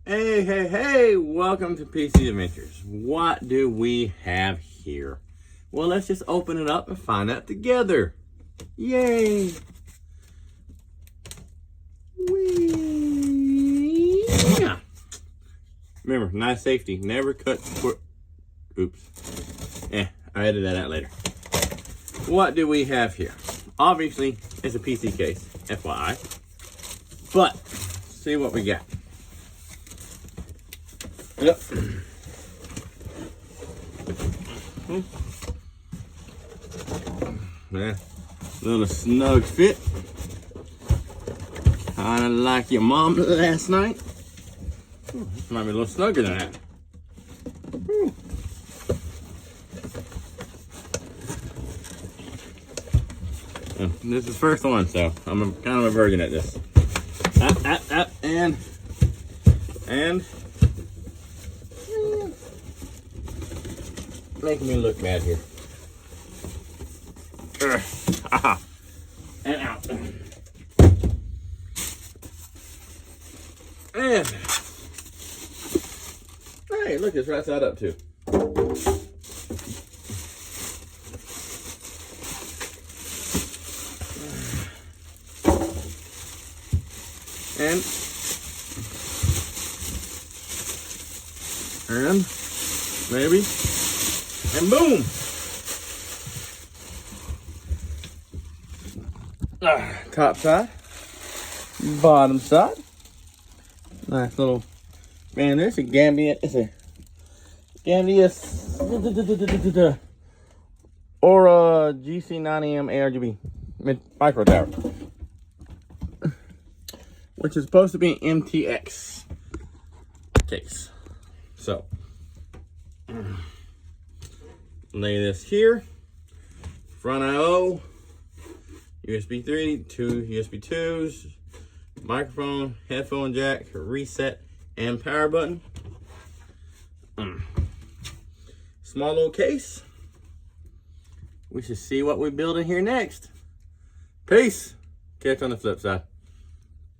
Hey, hey, hey, welcome to PC Adventures. What do we have here? Well, let's just open it up and find out together. Yay! Whee! Yeah. Remember, knife safety, never cut oops. I'll edit that out later. What do we have here? Obviously, it's a PC case, FYI. But, see what we got. Yep. Yeah. Little snug fit. Kinda like your mom last night. This might be a little snugger than that. This is the first one, so I'm kind of a virgin at this. Up, and making me look bad here. And out. And hey, look, it's right side up too. And maybe, and boom. Top side, bottom side. Nice little man. There's a Gambia. It's a Gambia Aura GC90M ARGB micro tower, which is supposed to be an MTX case. So, lay this here. Front I/O, USB 3, 2 USB 2s, microphone, headphone jack, reset, and power button. Small little case. We should see what we build in here next. Peace. Catch you on the flip side.